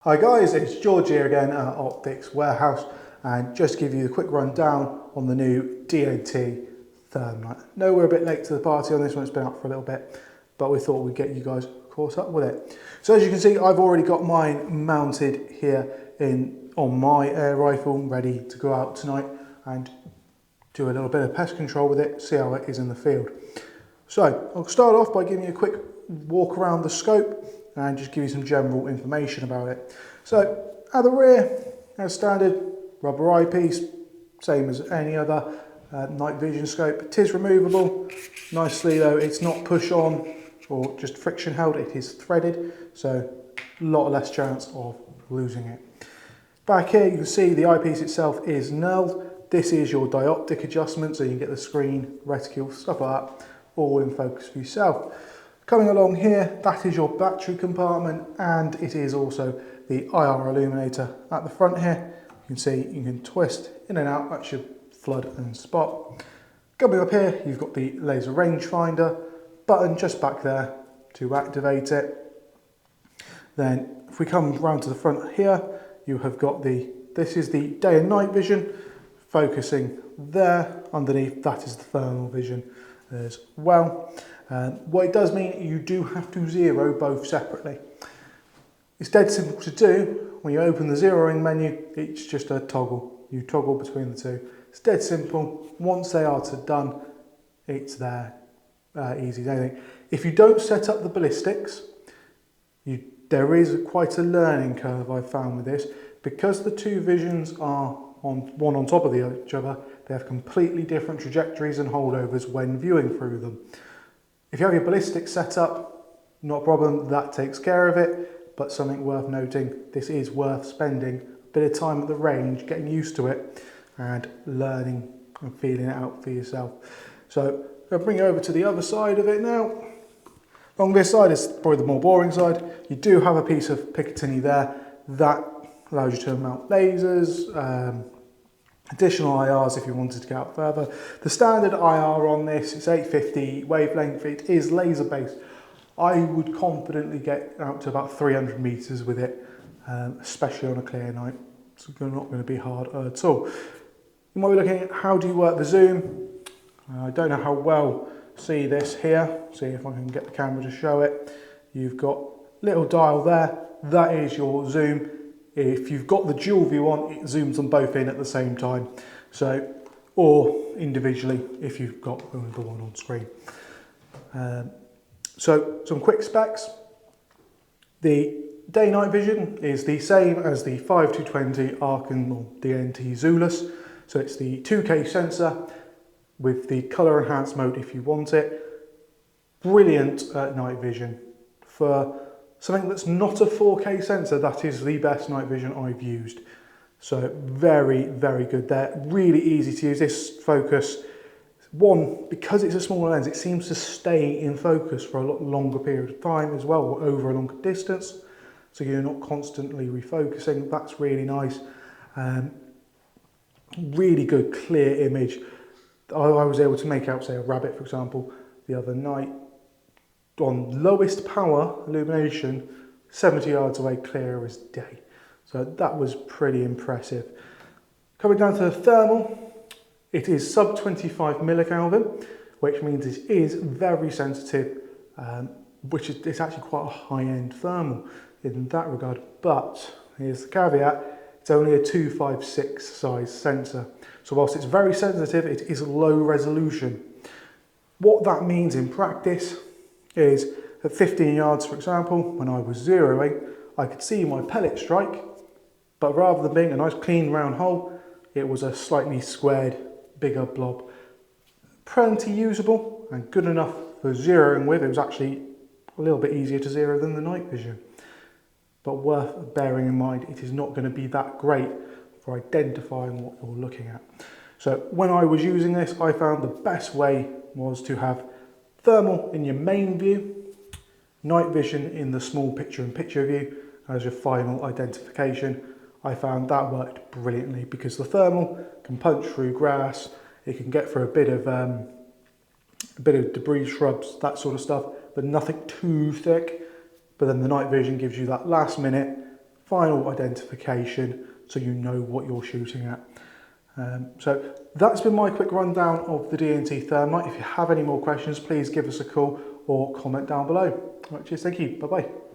Hi guys, it's George here again at Optics Warehouse, and just to give you a quick rundown on the new DNT ThermNight. No, we're a bit late to the party on this one, it's been out for a little bit, but we thought we'd get you guys caught up with it. So as you can see, I've already got mine mounted here on my air rifle, ready to go out tonight and do a little bit of pest control with it, see how it is in the field. So I'll start off by giving you a quick walk around the scope and just give you some general information about it. So at the rear, as standard, rubber eyepiece, same as any other night vision scope. It is removable. Nicely though, it's not push on or just friction held, it is threaded, so a lot less chance of losing it. Back here you can see the eyepiece itself is knurled. This is your dioptic adjustment, so you can get the screen, reticule, stuff like that, all in focus for yourself. Coming along here, that is your battery compartment, and it is also the IR illuminator at the front here. You can see you can twist in and out, that should flood and spot. Coming up here, you've got the laser rangefinder button just back there to activate it. Then if we come round to the front here, you have got this is the day and night vision, focusing there. Underneath that is the thermal vision as well. What it does mean, you do have to zero both separately. It's dead simple to do. When you open the zeroing menu, it's just a toggle. You toggle between the two. It's dead simple. Once they are done, it's there. Easy as anything. If you don't set up the ballistics, there is quite a learning curve I've found with this. Because the two visions are one on top of each other, they have completely different trajectories and holdovers when viewing through them. If you have your ballistics set up, not a problem, that takes care of it, but something worth noting, this is worth spending a bit of time at the range, getting used to it, and learning and feeling it out for yourself. So I'll bring you over to the other side of it now. Along this side is probably the more boring side. You do have a piece of Picatinny there that allows you to mount lasers, additional IRs if you wanted to get out further. The standard IR on this is 850 wavelength. It is laser based. I would confidently get out to about 300 meters with it, especially on a clear night. It's not going to be hard at all. You might be looking at how do you work the zoom. I don't know how well see this here. See if I can get the camera to show it. You've got a little dial there. That is your zoom. If you've got the dual view on, it zooms them both in at the same time. So, or individually if you've got only the one on screen. So some quick specs. The day-night vision is the same as the 5220R DNT Zulus. So it's the 2K sensor with the colour enhanced mode if you want it. Brilliant night vision. For something that's not a 4K sensor, that is the best night vision I've used. So very, very good there. Really easy to use. This focus, one, because it's a smaller lens, it seems to stay in focus for a lot longer period of time as well, or over a longer distance. So you're not constantly refocusing. That's really nice. Really good, clear image. I was able to make out, say, a rabbit, for example, the other night. On lowest power illumination, 70 yards away, clear as day. So that was pretty impressive. Coming down to the thermal, it is sub 25 millikelvin, which means it is very sensitive, it's actually quite a high-end thermal in that regard. But here's the caveat, it's only a 256 size sensor. So whilst it's very sensitive, it is low resolution. What that means in practice is at 15 yards, for example, when I was zeroing, I could see my pellet strike, but rather than being a nice clean round hole, it was a slightly squared, bigger blob. Plenty usable and good enough for zeroing with. It was actually a little bit easier to zero than the night vision. But worth bearing in mind, it is not going to be that great for identifying what you're looking at. So when I was using this, I found the best way was to have thermal in your main view, night vision in the small picture-in-picture view as your final identification. I found that worked brilliantly because the thermal can punch through grass, it can get through a bit of debris, shrubs, that sort of stuff, but nothing too thick. But then the night vision gives you that last minute final identification so you know what you're shooting at. So that's been my quick rundown of the DNT ThermNight. If you have any more questions, please give us a call or comment down below. Right, cheers, thank you, bye bye.